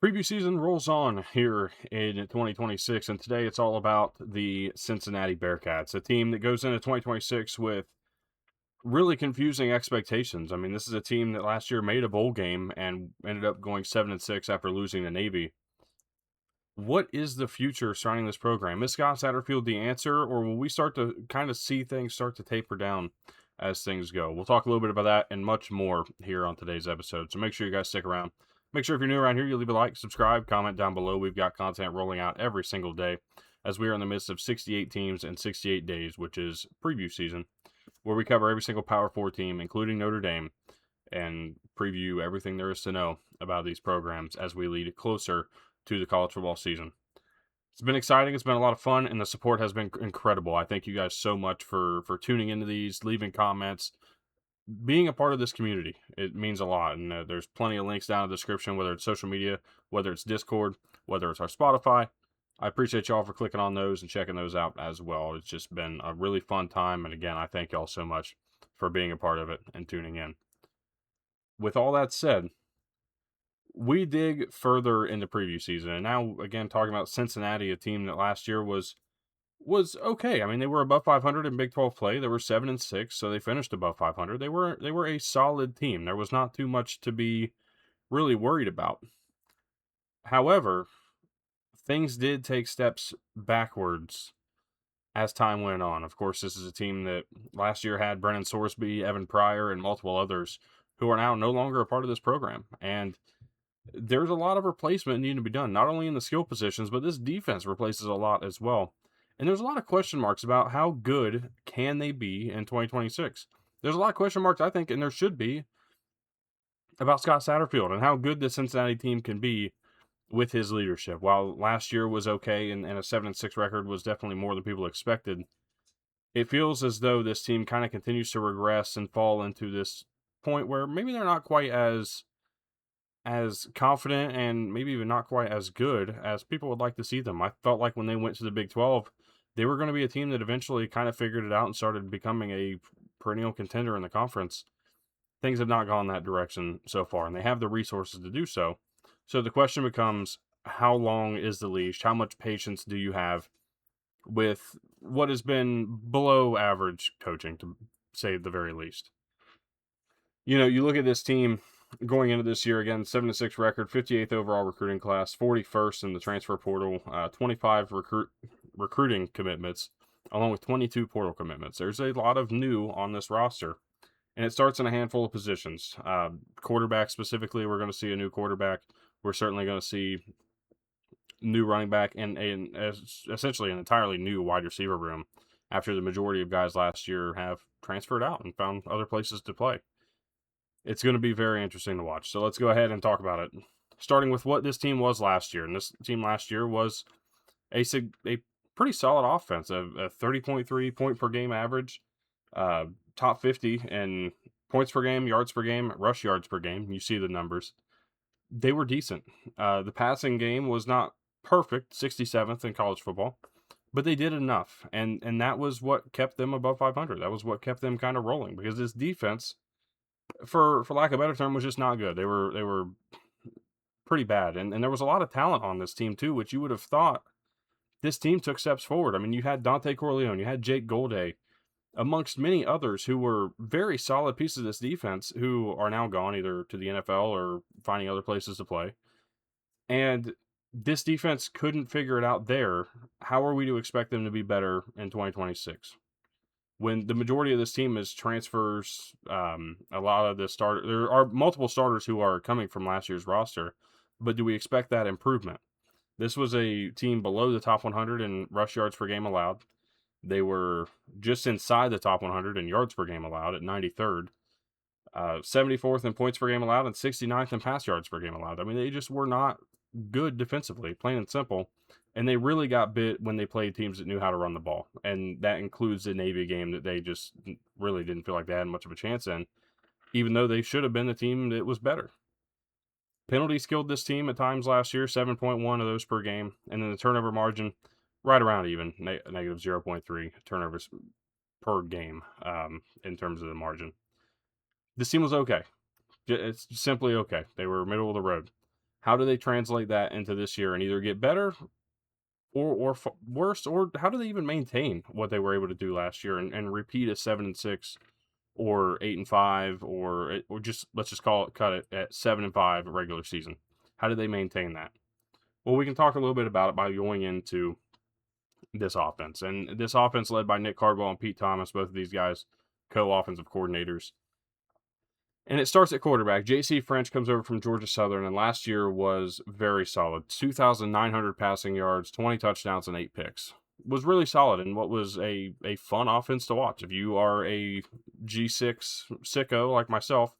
Preview season rolls on here in 2026, and today it's all about the Cincinnati Bearcats, a team that goes into 2026 with really confusing expectations. I mean, this is a team that last year made a bowl game and ended up going 7-6 after losing to Navy. What is the future surrounding this program? Is Scott Satterfield the answer, or will we start to kind of see things start to taper down as things go? We'll talk a little bit about that and much more here on today's episode. So make sure you guys stick around. Make sure if you're new around here, you leave a like, subscribe, comment down below. We've got content rolling out every single day as we are in the midst of 68 teams and 68 days, which is preview season, where we cover every single Power 4 team, including Notre Dame, and preview everything there is to know about these programs as we lead closer to the college football season. It's been exciting. It's been a lot of fun, and the support has been incredible. I thank you guys so much for tuning into these, leaving comments, being a part of this community. It means a lot, and there's plenty of links down in the description, whether it's social media, whether it's Discord, whether it's our Spotify. I appreciate y'all for clicking on those and checking those out as well. It's just been a really fun time, and again, I thank y'all so much for being a part of it and tuning in. With all that said, we dig further into preview season, and now again talking about Cincinnati, a team that last year was okay. I mean, they were above 500 in Big 12 play. They were 7-6, so they finished above 500. They were a solid team. There was not too much to be really worried about. However, things did take steps backwards as time went on. Of course, this is a team that last year had Brennan Sorsby, Evan Pryor, and multiple others who are now no longer a part of this program. And there's a lot of replacement needing to be done, not only in the skill positions, but this defense replaces a lot as well. And there's a lot of question marks about how good can they be in 2026. There's a lot of question marks, I think, and there should be, about Scott Satterfield and how good the Cincinnati team can be with his leadership. While last year was okay and a 7-6 record was definitely more than people expected, it feels as though this team kind of continues to regress and fall into this point where maybe they're not quite as confident and maybe even not quite as good as people would like to see them. I felt like when they went to the Big 12, they were going to be a team that eventually kind of figured it out and started becoming a perennial contender in the conference. Things have not gone that direction so far, and they have the resources to do so. So the question becomes, how long is the leash? How much patience do you have with what has been below average coaching, to say the very least? You look at this team going into this year, again, 7-6 record, 58th overall recruiting class, 41st in the transfer portal, 25 recruiting commitments, along with 22 portal commitments. There's a lot of new on this roster, and it starts in a handful of positions. Quarterback specifically, we're going to see a new quarterback. We're certainly going to see new running back and essentially an entirely new wide receiver room after the majority of guys last year have transferred out and found other places to play. It's going to be very interesting to watch. So let's go ahead and talk about it. Starting with what this team was last year. And this team last year was a pretty solid offense, a 30.3 point per game average, top 50 in points per game, yards per game, rush yards per game. You see the numbers. They were decent. The passing game was not perfect, 67th in college football, but they did enough. And that was what kept them above 500. That was what kept them kind of rolling, because this defense, for lack of a better term, was just not good. They were pretty bad, and there was a lot of talent on this team too, which you would have thought this team took steps forward. I mean, you had Dante Corleone, you had Jake Golday, amongst many others who were very solid pieces of this defense who are now gone either to the NFL or finding other places to play. And this defense couldn't figure it out there. How are we to expect them to be better in 2026? When the majority of this team is transfers, a lot of the there are multiple starters who are coming from last year's roster, but do we expect that improvement? This was a team below the top 100 in rush yards per game allowed. They were just inside the top 100 in yards per game allowed at 93rd, 74th in points per game allowed, and 69th in pass yards per game allowed. I mean, they just were not good defensively, plain and simple. And they really got bit when they played teams that knew how to run the ball. And that includes the Navy game that they just really didn't feel like they had much of a chance in, even though they should have been the team that was better. Penalties killed this team at times last year, 7.1 of those per game. And then the turnover margin, right around even, negative 0.3 turnovers per game in terms of the margin. This team was okay. It's simply okay. They were middle of the road. How do they translate that into this year and either get better or worse, or how do they even maintain what they were able to do last year and repeat a 7-6 or 8-5 or just let's just cut it at 7-5 regular season? How do they maintain that? Well, we can talk a little bit about it by going into this offense. And this offense led by Nick Cardwell and Pete Thomas, both of these guys co-offensive coordinators. And it starts at quarterback. J.C. French comes over from Georgia Southern, and last year was very solid. 2,900 passing yards, 20 touchdowns, and 8 picks. Was really solid and what was a fun offense to watch. If you are a G6 sicko like myself,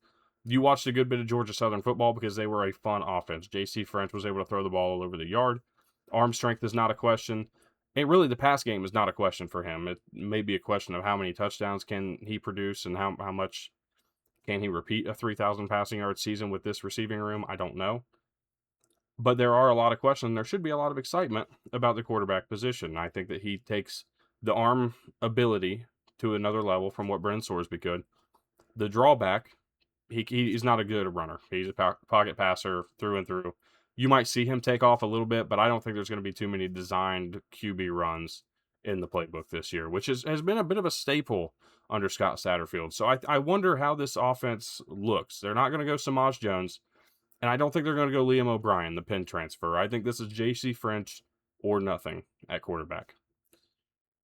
you watched a good bit of Georgia Southern football because they were a fun offense. J.C. French was able to throw the ball all over the yard. Arm strength is not a question. And really, the pass game is not a question for him. It may be a question of how many touchdowns can he produce and how much can he repeat a 3,000 passing yard season with this receiving room? I don't know. But there are a lot of questions. There should be a lot of excitement about the quarterback position. I think that he takes the arm ability to another level from what Brennan Sorsby could. The drawback, he's not a good runner. He's a pocket passer through and through. You might see him take off a little bit, but I don't think there's going to be too many designed QB runs in the playbook this year, which has been a bit of a staple under Scott Satterfield. So I wonder how this offense looks. They're not going to go Samaj Jones, and I don't think they're going to go Liam O'Brien, the Penn transfer. I think this is J.C. French or nothing at quarterback.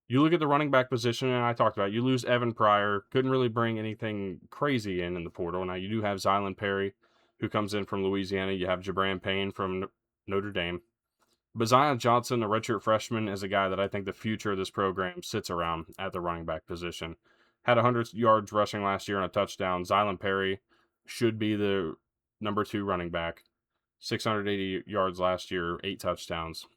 You look at the running back position, and I talked about it. You lose Evan Pryor. Couldn't really bring anything crazy in the portal. Now, you do have Zylan Perry, who comes in from Louisiana. You have Jabran Payne from Notre Dame. But Zion Johnson, a redshirt freshman, is a guy that I think the future of this program sits around at the running back position. Had 100 yards rushing last year and a touchdown. Zylan Perry should be the number 2 running back. 680 yards last year, 8 touchdowns.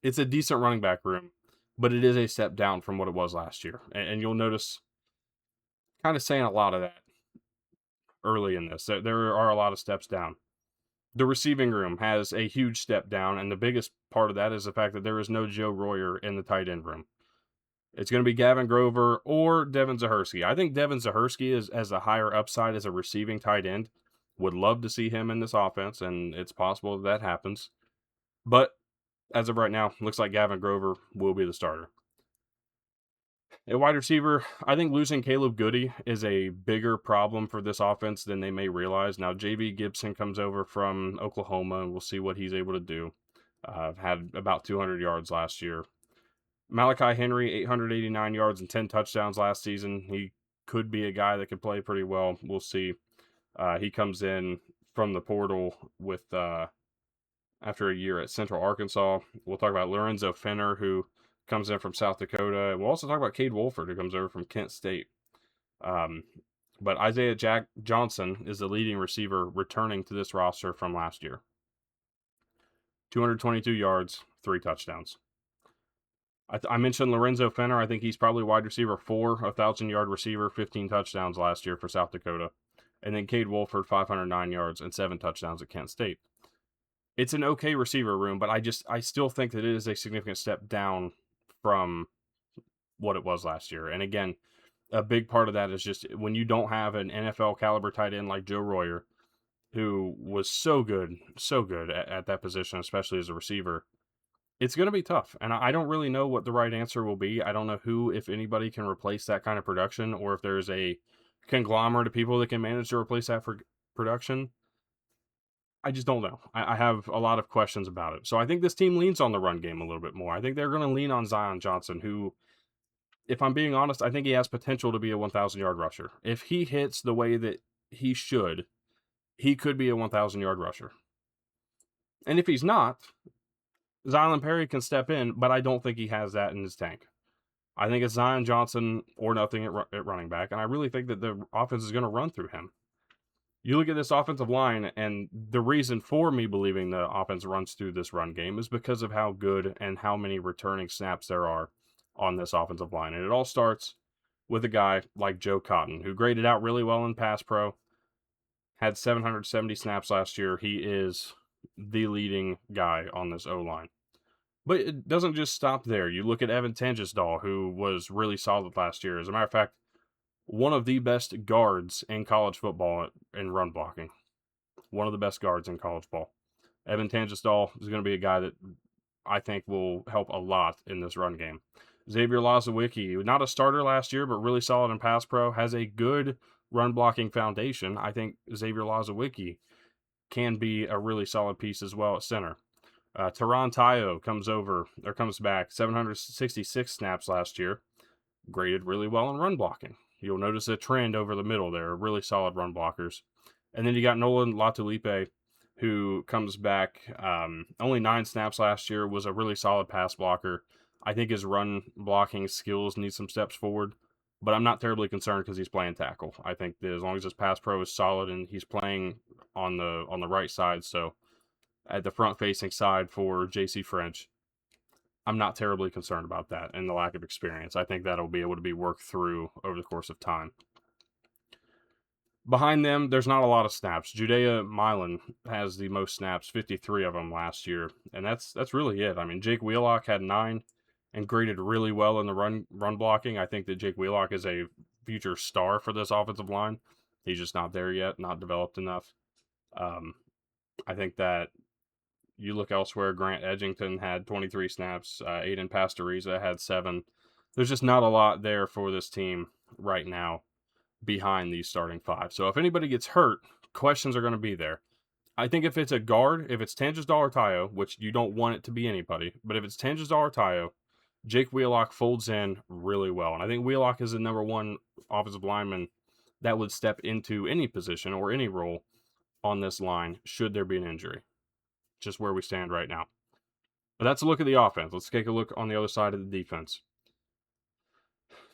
It's a decent running back room, but it is a step down from what it was last year. And you'll notice kind of saying a lot of that early in this. There are a lot of steps down. The receiving room has a huge step down, and the biggest part of that is the fact that there is no Joe Royer in the tight end room. It's going to be Gavin Grover or Devin Zahersky. I think Devin Zahersky has a higher upside as a receiving tight end. Would love to see him in this offense, and it's possible that happens. But as of right now, looks like Gavin Grover will be the starter. At wide receiver, I think losing Caleb Goody is a bigger problem for this offense than they may realize. Now, J.V. Gibson comes over from Oklahoma, and we'll see what he's able to do. Had about 200 yards last year. Malachi Henry, 889 yards and 10 touchdowns last season. He could be a guy that could play pretty well. We'll see. He comes in from the portal with after a year at Central Arkansas. We'll talk about Lorenzo Fenner, who comes in from South Dakota. We'll also talk about Cade Wolford, who comes over from Kent State. But Isaiah Jack Johnson is the leading receiver returning to this roster from last year. 222 yards, 3 touchdowns. I mentioned Lorenzo Fenner. I think he's probably wide receiver 4, 1,000-yard receiver, 15 touchdowns last year for South Dakota. And then Cade Wolford, 509 yards and 7 touchdowns at Kent State. It's an okay receiver room, but I still think that it is a significant step down from what it was last year. And again, a big part of that is just when you don't have an NFL caliber tight end like Joe Royer, who was so good at that position, especially as a receiver, it's going to be tough. And I don't really know what the right answer will be. I don't know who, if anybody, can replace that kind of production, or if there's a conglomerate of people that can manage to replace that for production. I just don't know. I have a lot of questions about it. So I think this team leans on the run game a little bit more. I think they're going to lean on Zion Johnson, who, if I'm being honest, I think he has potential to be a 1,000-yard rusher. If he hits the way that he should, he could be a 1,000-yard rusher. And if he's not, Zylan Perry can step in, but I don't think he has that in his tank. I think it's Zion Johnson or nothing at running back, and I really think that the offense is going to run through him. You look at this offensive line, and the reason for me believing the offense runs through this run game is because of how good and how many returning snaps there are on this offensive line. And it all starts with a guy like Joe Cotton, who graded out really well in pass pro, had 770 snaps last year. He is the leading guy on this O-line. But it doesn't just stop there. You look at Evan Tangisdal, who was really solid last year. As a matter of fact, one of the best guards in college football in run blocking. One of the best guards in college ball. Evan Tangenstall is going to be a guy that I think will help a lot in this run game. Xavier Lazawicki, not a starter last year, but really solid in pass pro, has a good run blocking foundation. I think Xavier Lazawicki can be a really solid piece as well at center. Teron Tayo comes back, 766 snaps last year, graded really well in run blocking. You'll notice a trend over the middle there, really solid run blockers. And then you got Nolan Latulipe, who comes back, only 9 snaps last year, was a really solid pass blocker. I think his run blocking skills need some steps forward, but I'm not terribly concerned because he's playing tackle. I think that as long as his pass pro is solid and he's playing on the right side, so at the front-facing side for J.C. French, I'm not terribly concerned about that and the lack of experience. I think that'll be able to be worked through over the course of time. Behind them, there's not a lot of snaps. Judea Milan has the most snaps, 53 of them last year, and that's really it. I mean, Jake Wheelock had 9 and graded really well in the run blocking. I think that Jake Wheelock is a future star for this offensive line. He's just not there yet, not developed enough. I think that you look elsewhere, Grant Edgington had 23 snaps. Aiden Pastoriza had 7. There's just not a lot there for this team right now behind these starting 5. So if anybody gets hurt, questions are going to be there. I think if it's a guard, if it's Tangenstall or Tayo, which you don't want it to be anybody, but if it's Tangenstall or Tayo, Jake Wheelock folds in really well. And I think Wheelock is the number 1 offensive lineman that would step into any position or any role on this line should there be an injury. Just where we stand right now. But that's a look at the offense. Let's take a look on the other side of the defense.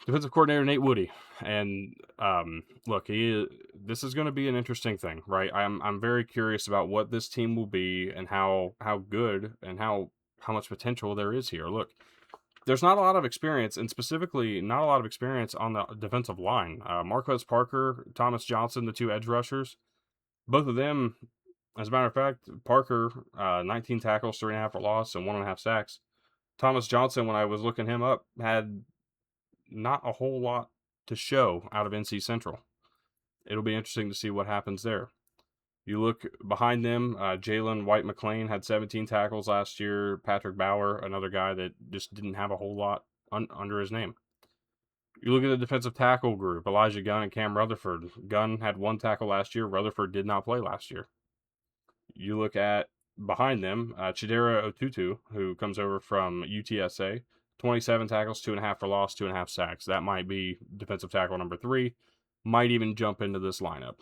Defensive coordinator Nate Woody, and look, this is going to be an interesting thing, right? I'm very curious about what this team will be and how good and how much potential there is here. Look, there's not a lot of experience, and specifically not a lot of experience on the defensive line. Marquez Parker, Thomas Johnson, the 2 edge rushers, both of them. As a matter of fact, Parker, 19 tackles, 3.5 for loss, and 1.5 sacks. Thomas Johnson, when I was looking him up, had not a whole lot to show out of NC Central. It'll be interesting to see what happens there. You look behind them, Jalen White McLean had 17 tackles last year. Patrick Bauer, another guy that just didn't have a whole lot under his name. You look at the defensive tackle group, Elijah Gunn and Cam Rutherford. Gunn had 1 tackle last year. Rutherford did not play last year. You look at behind them, Chidera Otutu, who comes over from UTSA, 27 tackles, 2.5 for loss, 2.5 sacks. That might be defensive tackle number 3, might even jump into this lineup.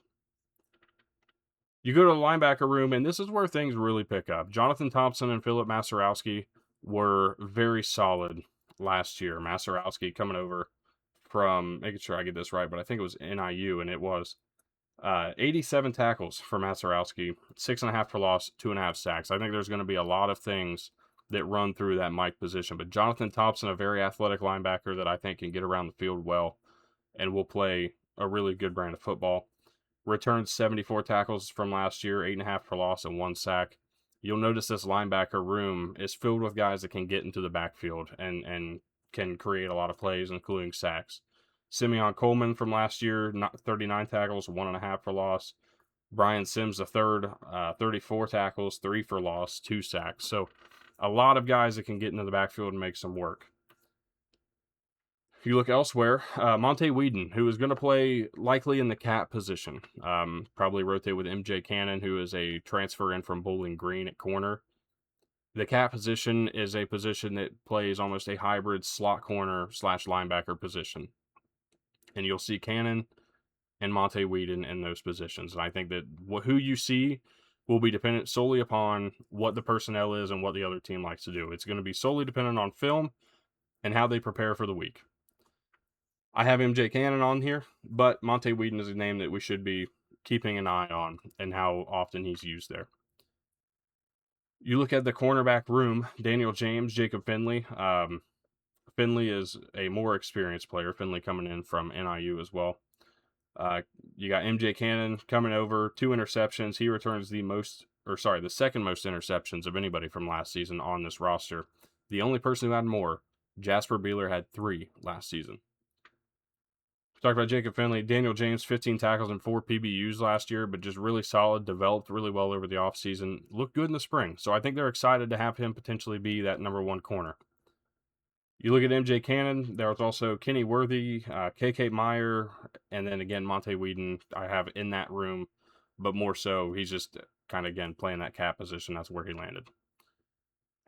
You go to the linebacker room, and this is where things really pick up. Jonathan Thompson and Philip Maserowski were very solid last year. Maserowski coming over from, making sure I get this right, but I think it was NIU, and it was 87 tackles for Maserowski, 6.5 for loss, 2.5 sacks. I think there's going to be a lot of things that run through that Mike position. But Jonathan Thompson, a very athletic linebacker that I think can get around the field well and will play a really good brand of football. Returned 74 tackles from last year, 8.5 for loss, and 1 sack. You'll notice this linebacker room is filled with guys that can get into the backfield and can create a lot of plays, including sacks. Simeon Coleman from last year, 39 tackles, 1.5 for loss. Brian Sims III, 34 tackles, 3 for loss, 2 sacks. So a lot of guys that can get into the backfield and make some work. If you look elsewhere, Monte Whedon, who is going to play likely in the cat position, probably rotate with MJ Cannon, who is a transfer in from Bowling Green at corner. The cat position is a position that plays almost a hybrid slot corner / linebacker position. And you'll see Cannon and Monte Whedon in those positions. And I think that who you see will be dependent solely upon what the personnel is and what the other team likes to do. It's going to be solely dependent on film and how they prepare for the week. I have MJ Cannon on here, but Monte Whedon is a name that we should be keeping an eye on and how often he's used there. You look at the cornerback room, Daniel James, Jacob Finley. Finley is a more experienced player. Finley coming in from NIU as well. You got MJ Cannon coming over, 2 interceptions. He returns the second most interceptions of anybody from last season on this roster. The only person who had more, Jasper Beeler, had 3 last season. Talked about Jacob Finley. Daniel James, 15 tackles and 4 PBUs last year, but just really solid, developed really well over the offseason. Looked good in the spring. So I think they're excited to have him potentially be that number 1 corner. You look at MJ Cannon, there was also Kenny Worthy, KK Meyer, and then again, Monte Whedon I have in that room, but more so, he's just kind of, again, playing that cap position. That's where he landed.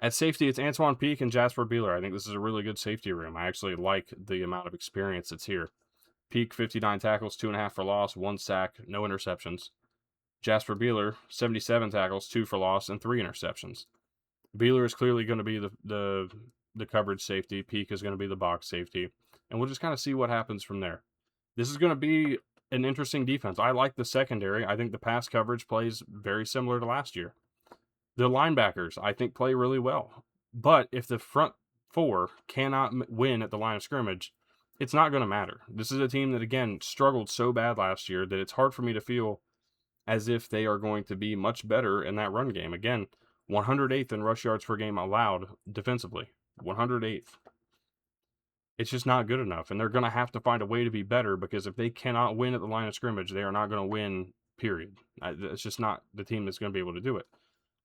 At safety, it's Antoine Peak and Jasper Beeler. I think this is a really good safety room. I actually like the amount of experience that's here. Peak, 59 tackles, 2.5 for loss, 1 sack, no interceptions. Jasper Beeler, 77 tackles, 2 for loss, and 3 interceptions. Beeler is clearly going to be the coverage safety. Peak is going to be the box safety. And we'll just kind of see what happens from there. This is going to be an interesting defense. I like the secondary. I think the pass coverage plays very similar to last year. The linebackers, I think, play really well. But if the front 4 cannot win at the line of scrimmage, it's not going to matter. This is a team that, again, struggled so bad last year that it's hard for me to feel as if they are going to be much better in that run game. Again, 108th in rush yards per game allowed defensively. 108th. It's just not good enough, and they're going to have to find a way to be better, because if they cannot win at the line of scrimmage, they are not going to win, period. It's just not the team that's going to be able to do it.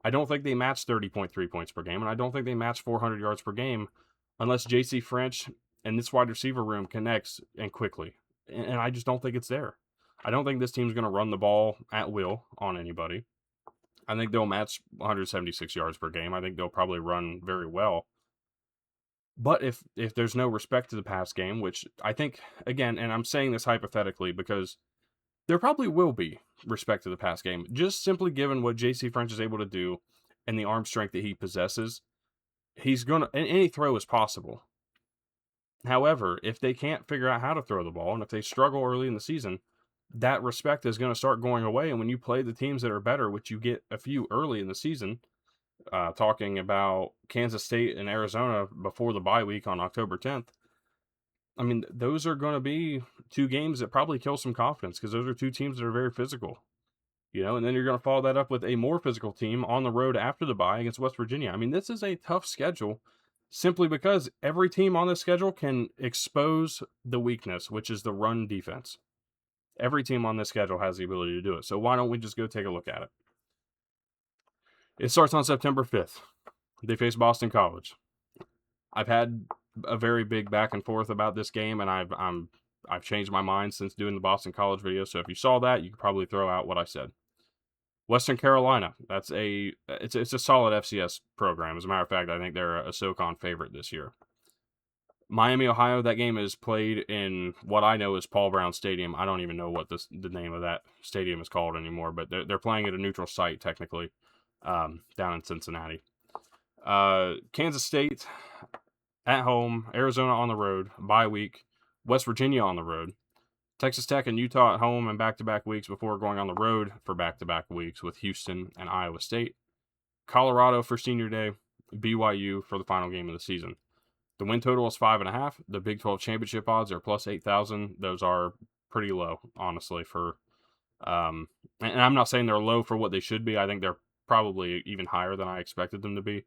I don't think they match 30.3 points per game, and I don't think they match 400 yards per game unless J.C. French and this wide receiver room connects and quickly. And I just don't think it's there. I don't think this team's going to run the ball at will on anybody. I think they'll match 176 yards per game. I think they'll probably run very well. But if there's no respect to the pass game, which I think, again, and I'm saying this hypothetically because there probably will be respect to the pass game, just simply given what J.C. French is able to do and the arm strength that he possesses, he's going to, and any throw is possible. However, if they can't figure out how to throw the ball, and if they struggle early in the season, that respect is going to start going away. And when you play the teams that are better, which you get a few early in the season, talking about Kansas State and Arizona before the bye week on October 10th, I mean, those are going to be 2 games that probably kill some confidence, because those are 2 teams that are very physical. And then you're going to follow that up with a more physical team on the road after the bye against West Virginia. I mean, this is a tough schedule, simply because every team on this schedule can expose the weakness, which is the run defense. Every team on this schedule has the ability to do it. So why don't we just go take a look at it? It starts on September 5th. They face Boston College. I've had a very big back and forth about this game, and I've changed my mind since doing the Boston College video. So if you saw that, you could probably throw out what I said. Western Carolina, it's a solid FCS program. As a matter of fact, I think they're a SoCon favorite this year. Miami, Ohio, that game is played in what I know is Paul Brown Stadium. I don't even know what the name of that stadium is called anymore, but they're playing at a neutral site, technically, down in Cincinnati. Kansas State at home, Arizona on the road, bye week, West Virginia on the road, Texas Tech and Utah at home and back-to-back weeks before going on the road for back-to-back weeks with Houston and Iowa State. Colorado for Senior Day, BYU for the final game of the season. The win total is 5.5. The Big 12 championship odds are plus 8,000. Those are pretty low, honestly. And I'm not saying they're low for what they should be. I think they're probably even higher than I expected them to be.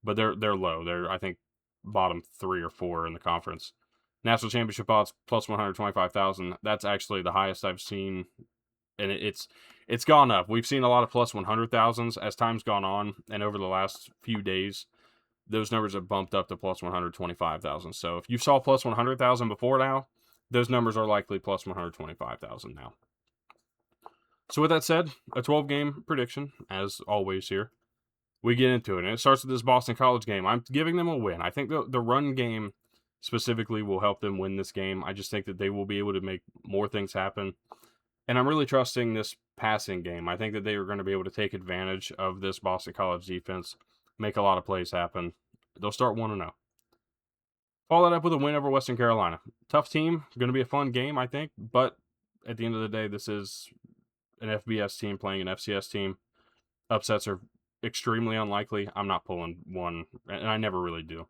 But they're low. They're, I think, bottom 3 or 4 in the conference. National championship odds plus 125,000. That's actually the highest I've seen, and it's gone up. We've seen a lot of plus 100,000s as time's gone on, and over the last few days, those numbers have bumped up to plus 125,000. So if you saw plus 100,000 before now, those numbers are likely plus 125,000 now. So with that said, a 12-game prediction, as always here. We get into it, and it starts with this Boston College game. I'm giving them a win. I think the run game specifically will help them win this game. I just think that they will be able to make more things happen. And I'm really trusting this passing game. I think that they are going to be able to take advantage of this Boston College defense, make a lot of plays happen. They'll start 1-0. Follow that up with a win over Western Carolina. Tough team, going to be a fun game, I think. But at the end of the day, this is an FBS team playing an FCS team. Upsets are extremely unlikely. I'm not pulling one, and I never really do.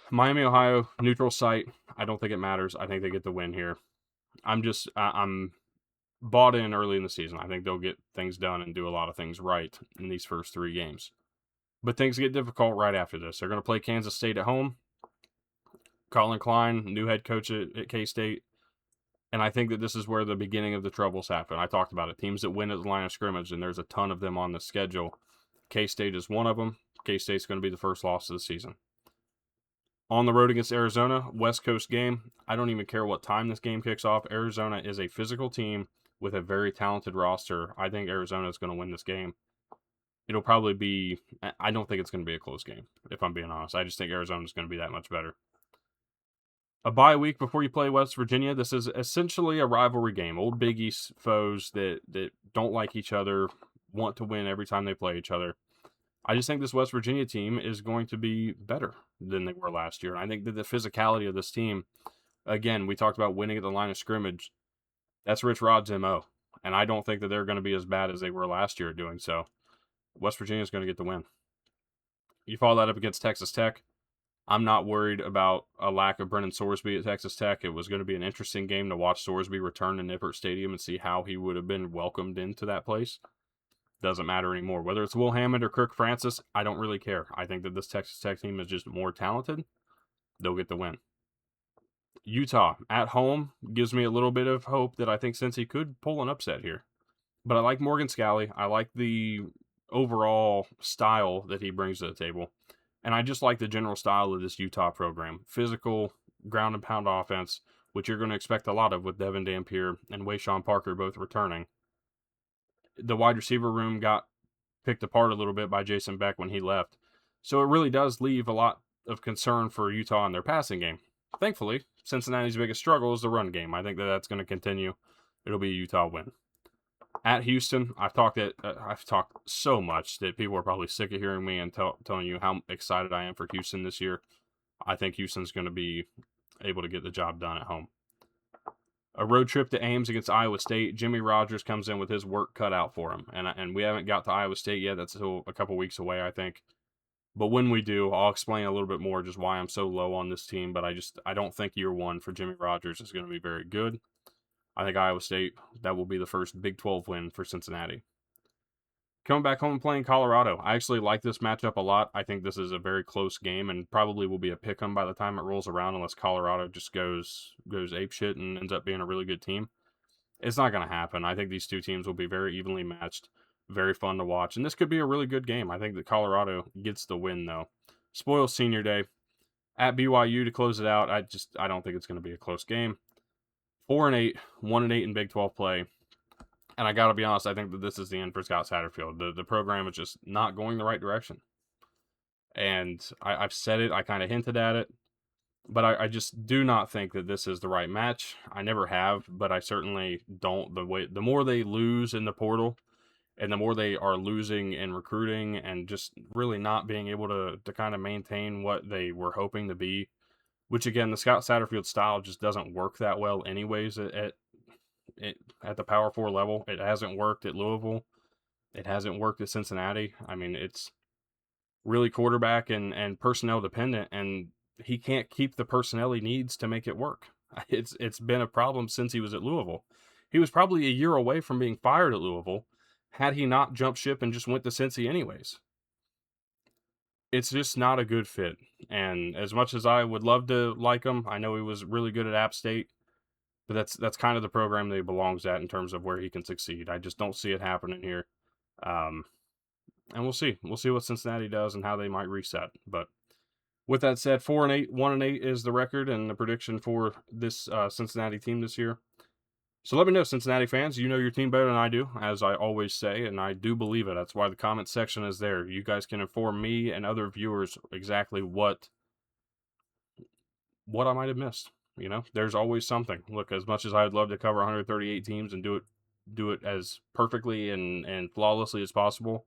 Miami, Ohio, neutral site. I don't think it matters. I think they get the win here. I'm bought in early in the season. I think they'll get things done and do a lot of things right in these first 3 games. But things get difficult right after this. They're going to play Kansas State at home. Colin Klein, new head coach at K-State. And I think that this is where the beginning of the troubles happen. I talked about it. Teams that win at the line of scrimmage, and there's a ton of them on the schedule. K-State is one of them. K-State's going to be the first loss of the season. On the road against Arizona, West Coast game. I don't even care what time this game kicks off. Arizona is a physical team with a very talented roster. I think Arizona is going to win this game. It'll probably be, I don't think it's going to be a close game, if I'm being honest. I just think Arizona is going to be that much better. A bye week before you play West Virginia. This is essentially a rivalry game. Old Big East foes that don't like each other, want to win every time they play each other. I just think this West Virginia team is going to be better than they were last year. And I think that the physicality of this team, again, we talked about winning at the line of scrimmage. That's Rich Rod's MO. And I don't think that they're going to be as bad as they were last year at doing so. West Virginia is going to get the win. You follow that up against Texas Tech. I'm not worried about a lack of Brennan Sorsby at Texas Tech. It was going to be an interesting game to watch Sorsby return to Nippert Stadium and see how he would have been welcomed into that place. Doesn't matter anymore. Whether it's Will Hammond or Kirk Francis, I don't really care. I think that this Texas Tech team is just more talented. They'll get the win. Utah at home gives me a little bit of hope that I think Cincy could pull an upset here. But I like Morgan Scalley. I like the overall style that he brings to the table. And I just like the general style of this Utah program. Physical, ground and pound offense, which you're going to expect a lot of with Devin Dampier and Wayshawn Parker both returning. The wide receiver room got picked apart a little bit by Jason Beck when he left. So it really does leave a lot of concern for Utah in their passing game. Thankfully, Cincinnati's biggest struggle is the run game. I think that that's going to continue. It'll be a Utah win. At Houston, I've talked so much that people are probably sick of hearing me and telling you how excited I am for Houston this year. I think Houston's going to be able to get the job done at home. A road trip to Ames against Iowa State. Jimmy Rogers comes in with his work cut out for him. And we haven't got to Iowa State yet. That's still a couple weeks away, I think. But when we do, I'll explain a little bit more just why I'm so low on this team. But I don't think year one for Jimmy Rogers is going to be very good. I think Iowa State, that will be the first Big 12 win for Cincinnati. Coming back home and playing Colorado. I actually like this matchup a lot. I think this is a very close game and probably will be a pick-em by the time it rolls around unless Colorado just goes apeshit and ends up being a really good team. It's not going to happen. I think these two teams will be very evenly matched, very fun to watch, and this could be a really good game. I think that Colorado gets the win, though. Spoils Senior Day. At BYU to close it out, I don't think it's going to be a close game. 4-8, 1-8 in Big 12 play. And I got to be honest, I think that this is the end for Scott Satterfield. The program is just not going the right direction. And I've said it, I kind of hinted at it, but I just do not think that this is the right match. I never have, but I certainly don't. The more they lose in the portal, and the more they are losing in recruiting and just really not being able to kind of maintain what they were hoping to be, which again, the Scott Satterfield style just doesn't work that well anyways at the Power 4 level. It hasn't worked at Louisville. It hasn't worked at Cincinnati. I mean, it's really quarterback and personnel dependent, and he can't keep the personnel he needs to make it work. It's been a problem since he was at Louisville. He was probably a year away from being fired at Louisville had he not jumped ship and just went to Cincy anyways. It's just not a good fit. And as much as I would love to like him, I know he was really good at App State, but that's kind of the program that he belongs at in terms of where he can succeed. I just don't see it happening here. And we'll see. We'll see what Cincinnati does and how they might reset. But with that said, 4-8, 1-8 is the record and the prediction for this Cincinnati team this year. So let me know, Cincinnati fans. You know your team better than I do, as I always say, and I do believe it. That's why the comment section is there. You guys can inform me and other viewers exactly what I might have missed. You know, there's always something. Look, as much as I'd love to cover 138 teams and do it as perfectly and flawlessly as possible,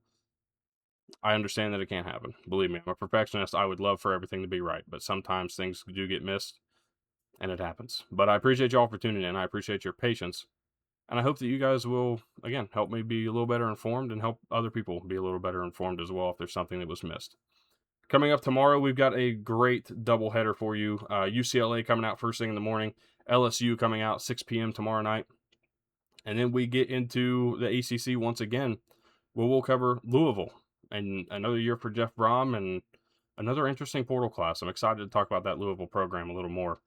I understand that it can't happen. Believe me, I'm a perfectionist. I would love for everything to be right, but sometimes things do get missed. And it happens. But I appreciate y'all for tuning in. I appreciate your patience. And I hope that you guys will, again, help me be a little better informed and help other people be a little better informed as well if there's something that was missed. Coming up tomorrow, we've got a great doubleheader for you. UCLA coming out first thing in the morning. LSU coming out 6 p.m. tomorrow night. And then we get into the ACC once again, where we'll cover Louisville. And another year for Jeff Brom and another interesting portal class. I'm excited to talk about that Louisville program a little more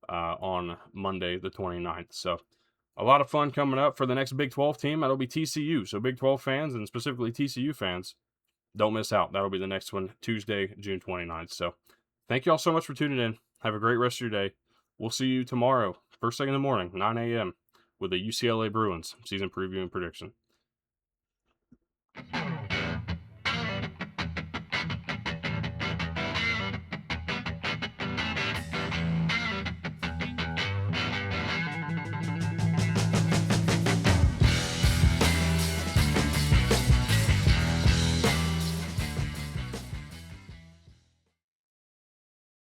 on Monday, the 29th. So a lot of fun coming up for the next Big 12 team. That'll be TCU. So Big 12 fans and specifically TCU fans, don't miss out. That'll be the next one, Tuesday, June 29th. So thank you all so much for tuning in. Have a great rest of your day. We'll see you tomorrow, first thing in the morning, 9 a.m., with the UCLA Bruins season preview and prediction.